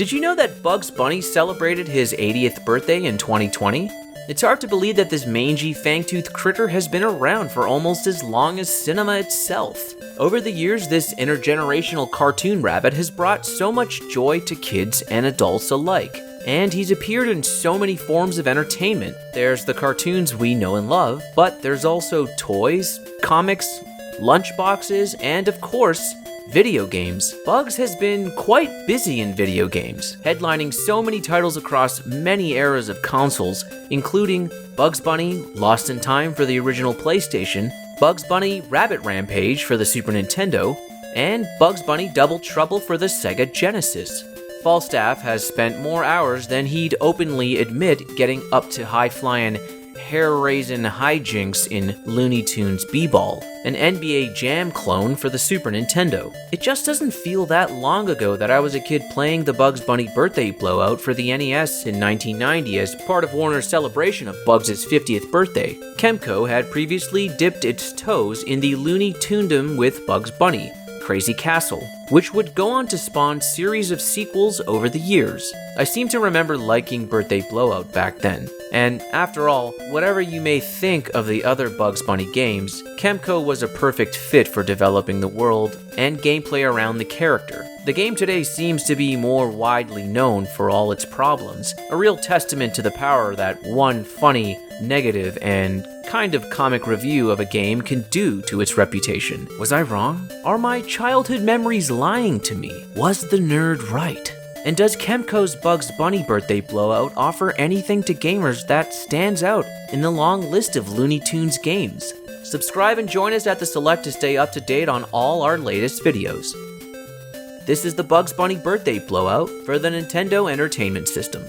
Did you know that Bugs Bunny celebrated his 80th birthday in 2020? It's hard to believe that this mangy, fang-toothed critter has been around for almost as long as cinema itself. Over the years, this intergenerational cartoon rabbit has brought so much joy to kids and adults alike. And he's appeared in so many forms of entertainment. There's the cartoons we know and love, but there's also toys, comics, lunchboxes, and of course, video games. Bugs has been quite busy in video games, headlining so many titles across many eras of consoles, including Bugs Bunny Lost in Time for the original PlayStation, Bugs Bunny Rabbit Rampage for the Super Nintendo, and Bugs Bunny Double Trouble for the Sega Genesis. Falstaff has spent more hours than he'd openly admit getting up to high-flying, hair-raising hijinks in Looney Tunes B-Ball, an NBA Jam clone for the Super Nintendo. It just doesn't feel that long ago that I was a kid playing the Bugs Bunny Birthday Blowout for the NES in 1990 as part of Warner's celebration of Bugs' 50th birthday. Kemco had previously dipped its toes in the Looney Tunesdom with Bugs Bunny, Crazy Castle, which would go on to spawn series of sequels over the years. I seem to remember liking Birthday Blowout back then. And after all, whatever you may think of the other Bugs Bunny games, Kemco was a perfect fit for developing the world and gameplay around the character. The game today seems to be more widely known for all its problems, a real testament to the power that one funny, negative, and kind of comic review of a game can do to its reputation. Was I wrong? Are my childhood memories lying to me? Was the nerd right? And does Kemco's Bugs Bunny Birthday Blowout offer anything to gamers that stands out in the long list of Looney Tunes games? Subscribe and join us at the Select to stay up to date on all our latest videos. This is the Bugs Bunny Birthday Blowout for the Nintendo Entertainment System.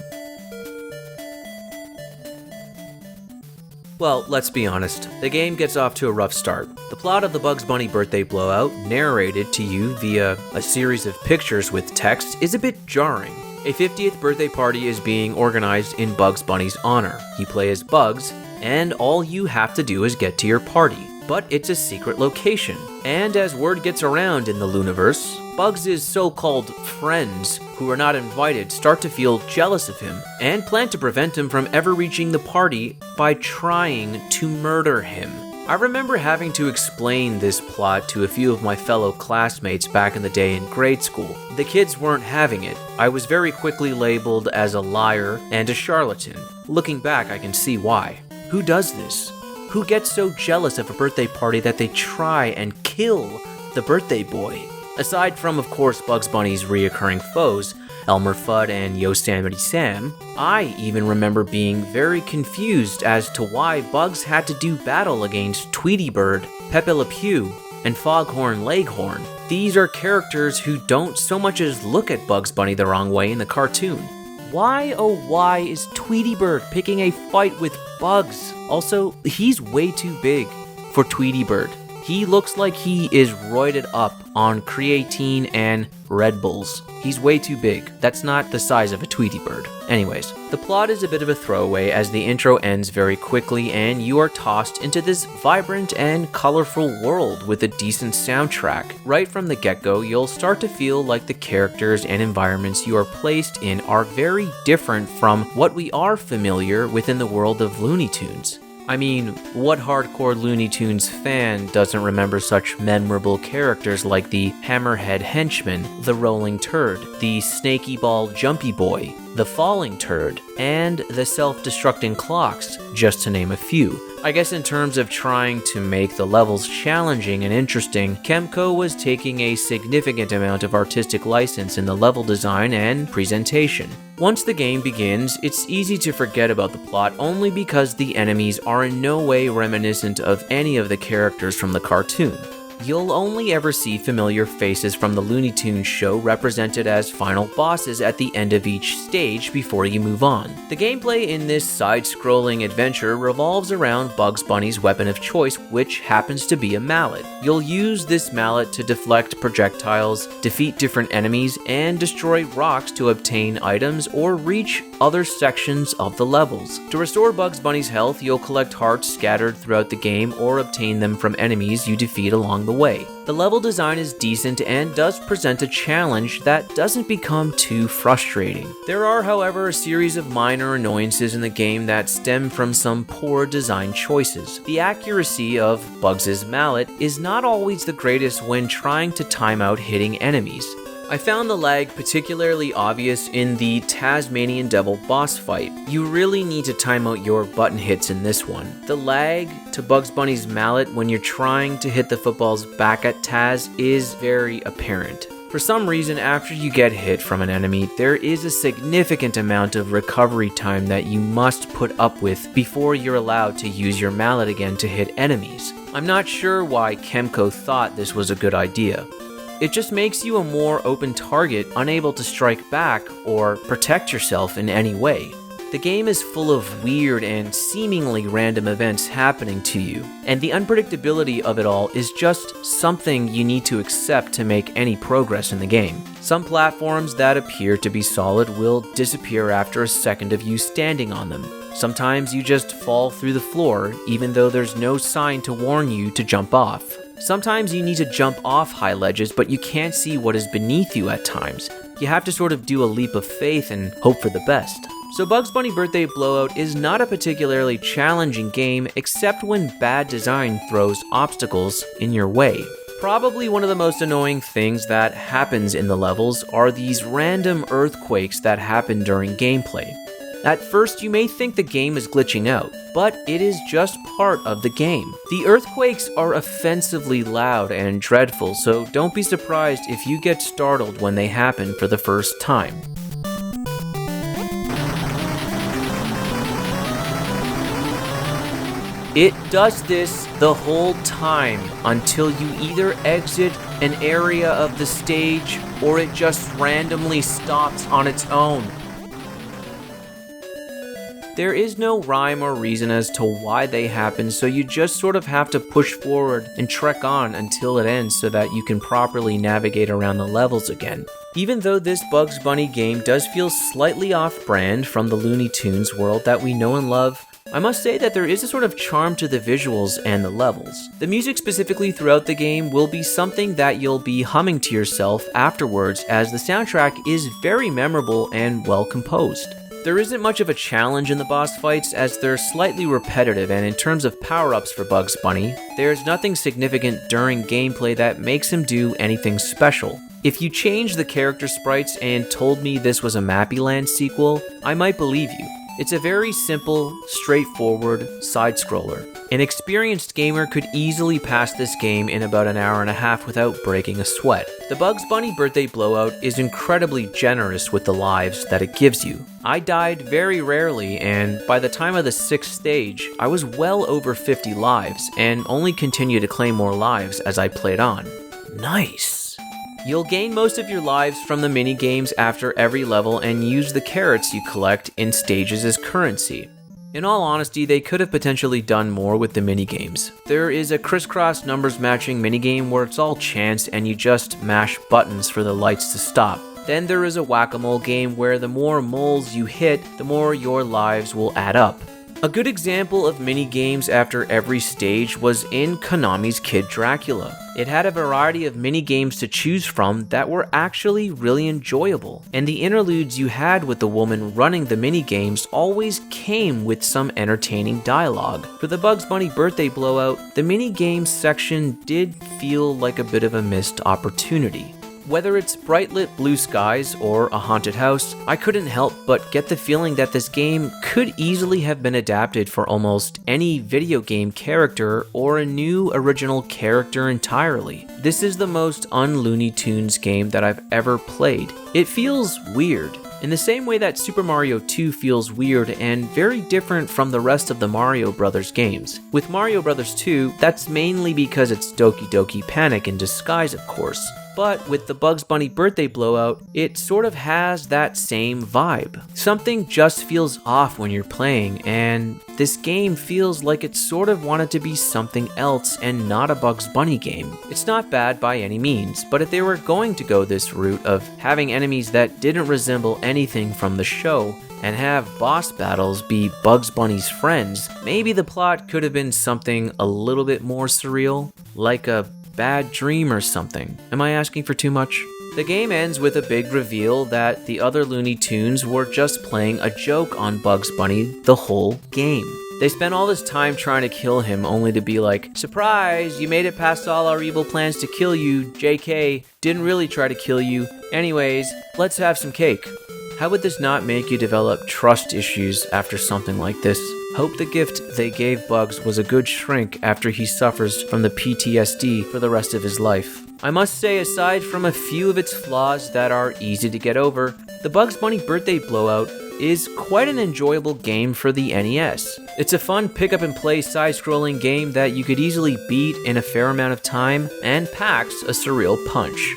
Well, let's be honest, the game gets off to a rough start. The plot of the Bugs Bunny Birthday Blowout, narrated to you via a series of pictures with text, is a bit jarring. A 50th birthday party is being organized in Bugs Bunny's honor. You play as Bugs, and all you have to do is get to your party. But it's a secret location, and as word gets around in the Looniverse, Bugs' so-called friends who are not invited start to feel jealous of him and plan to prevent him from ever reaching the party by trying to murder him. I remember having to explain this plot to a few of my fellow classmates back in the day in grade school. The kids weren't having it. I was very quickly labeled as a liar and a charlatan. Looking back, I can see why. Who does this? Who gets so jealous of a birthday party that they try and kill the birthday boy? Aside from, of course, Bugs Bunny's reoccurring foes, Elmer Fudd and Yosemite Sam, I even remember being very confused as to why Bugs had to do battle against Tweety Bird, Pepe Le Pew, and Foghorn Leghorn. These are characters who don't so much as look at Bugs Bunny the wrong way in the cartoon. Why, oh why, is Tweety Bird picking a fight with Bugs? Also, he's way too big for Tweety Bird. He looks like he is roided up on creatine and Red Bulls. He's way too big. That's not the size of a Tweety Bird. Anyways, the plot is a bit of a throwaway as the intro ends very quickly and you are tossed into this vibrant and colorful world with a decent soundtrack. Right from the get-go, you'll start to feel like the characters and environments you are placed in are very different from what we are familiar with in the world of Looney Tunes. I mean, what hardcore Looney Tunes fan doesn't remember such memorable characters like the Hammerhead Henchman, the Rolling Turd, the Snaky Ball Jumpy Boy, the Falling Turd, and the Self-Destructing Clocks, just to name a few. I guess in terms of trying to make the levels challenging and interesting, Kemco was taking a significant amount of artistic license in the level design and presentation. Once the game begins, it's easy to forget about the plot only because the enemies are in no way reminiscent of any of the characters from the cartoon. You'll only ever see familiar faces from the Looney Tunes show represented as final bosses at the end of each stage before you move on. The gameplay in this side-scrolling adventure revolves around Bugs Bunny's weapon of choice, which happens to be a mallet. You'll use this mallet to deflect projectiles, defeat different enemies, and destroy rocks to obtain items or reach other sections of the levels. To restore Bugs Bunny's health, you'll collect hearts scattered throughout the game or obtain them from enemies you defeat along along the way. The level design is decent and does present a challenge that doesn't become too frustrating. There are, however, a series of minor annoyances in the game that stem from some poor design choices. The accuracy of Bugs' mallet is not always the greatest when trying to time out hitting enemies. I found the lag particularly obvious in the Tasmanian Devil boss fight. You really need to time out your button hits in this one. The lag to Bugs Bunny's mallet when you're trying to hit the footballs back at Taz is very apparent. For some reason, after you get hit from an enemy, there is a significant amount of recovery time that you must put up with before you're allowed to use your mallet again to hit enemies. I'm not sure why Kemco thought this was a good idea. It just makes you a more open target, unable to strike back or protect yourself in any way. The game is full of weird and seemingly random events happening to you, and the unpredictability of it all is just something you need to accept to make any progress in the game. Some platforms that appear to be solid will disappear after a second of you standing on them. Sometimes you just fall through the floor, even though there's no sign to warn you to jump off. Sometimes you need to jump off high ledges, but you can't see what is beneath you at times. You have to sort of do a leap of faith and hope for the best. So Bugs Bunny Birthday Blowout is not a particularly challenging game except when bad design throws obstacles in your way. Probably one of the most annoying things that happens in the levels are these random earthquakes that happen during gameplay. At first, you may think the game is glitching out, but it is just part of the game. The earthquakes are offensively loud and dreadful, so don't be surprised if you get startled when they happen for the first time. It does this the whole time until you either exit an area of the stage or it just randomly stops on its own. There is no rhyme or reason as to why they happen, so you just sort of have to push forward and trek on until it ends so that you can properly navigate around the levels again. Even though this Bugs Bunny game does feel slightly off-brand from the Looney Tunes world that we know and love, I must say that there is a sort of charm to the visuals and the levels. The music specifically throughout the game will be something that you'll be humming to yourself afterwards, as the soundtrack is very memorable and well composed. There isn't much of a challenge in the boss fights as they're slightly repetitive, and in terms of power-ups for Bugs Bunny, there's nothing significant during gameplay that makes him do anything special. If you changed the character sprites and told me this was a Mappyland sequel, I might believe you. It's a very simple, straightforward side-scroller. An experienced gamer could easily pass this game in about an hour and a half without breaking a sweat. The Bugs Bunny Birthday Blowout is incredibly generous with the lives that it gives you. I died very rarely, and by the time of the 6th stage, I was well over 50 lives, and only continued to claim more lives as I played on. Nice! You'll gain most of your lives from the mini-games after every level and use the carrots you collect in stages as currency. In all honesty, they could have potentially done more with the mini-games. There is a crisscross numbers matching minigame where it's all chance and you just mash buttons for the lights to stop. Then there is a whack-a-mole game where the more moles you hit, the more your lives will add up. A good example of mini-games after every stage was in Konami's Kid Dracula. It had a variety of mini-games to choose from that were actually really enjoyable, and the interludes you had with the woman running the mini-games always came with some entertaining dialogue. For the Bugs Bunny Birthday Blowout, the mini-games section did feel like a bit of a missed opportunity. Whether it's bright lit blue skies or a haunted house, I couldn't help but get the feeling that this game could easily have been adapted for almost any video game character or a new original character entirely. This is the most un-Looney Tunes game that I've ever played. It feels weird, in the same way that Super Mario 2 feels weird and very different from the rest of the Mario Brothers games. With Mario Brothers 2, that's mainly because it's Doki Doki Panic in disguise, of course. But with the Bugs Bunny Birthday Blowout, it sort of has that same vibe. Something just feels off when you're playing, and this game feels like it sort of wanted to be something else and not a Bugs Bunny game. It's not bad by any means, but if they were going to go this route of having enemies that didn't resemble anything from the show, and have boss battles be Bugs Bunny's friends, maybe the plot could have been something a little bit more surreal, like a bad dream or something. Am I asking for too much? The game ends with a big reveal that the other Looney Tunes were just playing a joke on Bugs Bunny the whole game. They spent all this time trying to kill him only to be like, surprise, you made it past all our evil plans to kill you, JK, didn't really try to kill you. Anyways, let's have some cake. How would this not make you develop trust issues after something like this? Hope the gift they gave Bugs was a good shrink after he suffers from the PTSD for the rest of his life. I must say, aside from a few of its flaws that are easy to get over, the Bugs Bunny Birthday Blowout is quite an enjoyable game for the NES. It's a fun pick-up-and-play side-scrolling game that you could easily beat in a fair amount of time and packs a surreal punch.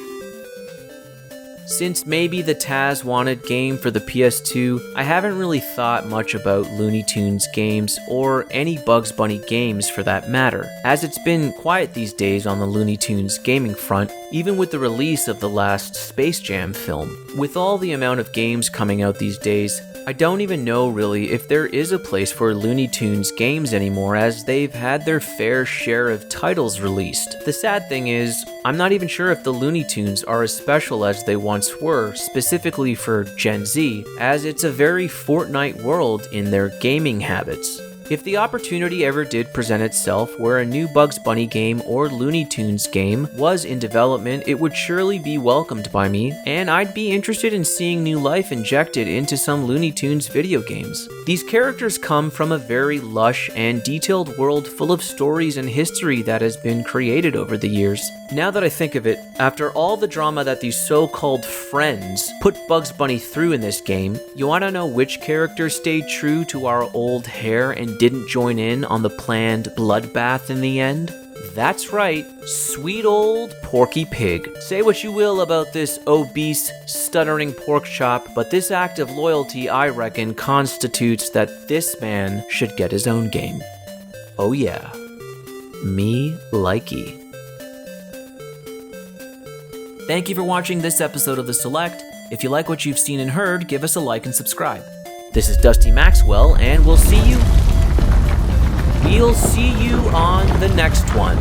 Since maybe the Taz wanted game for the PS2, I haven't really thought much about Looney Tunes games or any Bugs Bunny games for that matter, as it's been quiet these days on the Looney Tunes gaming front, even with the release of the last Space Jam film. With all the amount of games coming out these days, I don't even know really if there is a place for Looney Tunes games anymore, as they've had their fair share of titles released. The sad thing is, I'm not even sure if the Looney Tunes are as special as they once were, specifically for Gen Z, as it's a very Fortnite world in their gaming habits. If the opportunity ever did present itself where a new Bugs Bunny game or Looney Tunes game was in development, it would surely be welcomed by me, and I'd be interested in seeing new life injected into some Looney Tunes video games. These characters come from a very lush and detailed world full of stories and history that has been created over the years. Now that I think of it, after all the drama that these so-called friends put Bugs Bunny through in this game, you wanna know which character stayed true to our old hair and didn't join in on the planned bloodbath in the end? That's right, sweet old Porky Pig. Say what you will about this obese, stuttering pork chop, but this act of loyalty, I reckon, constitutes that this man should get his own game. Oh yeah, me likey. Thank you for watching this episode of The Select. If you like what you've seen and heard, give us a like and subscribe. This is Dusty Maxwell, and we'll see you on the next one.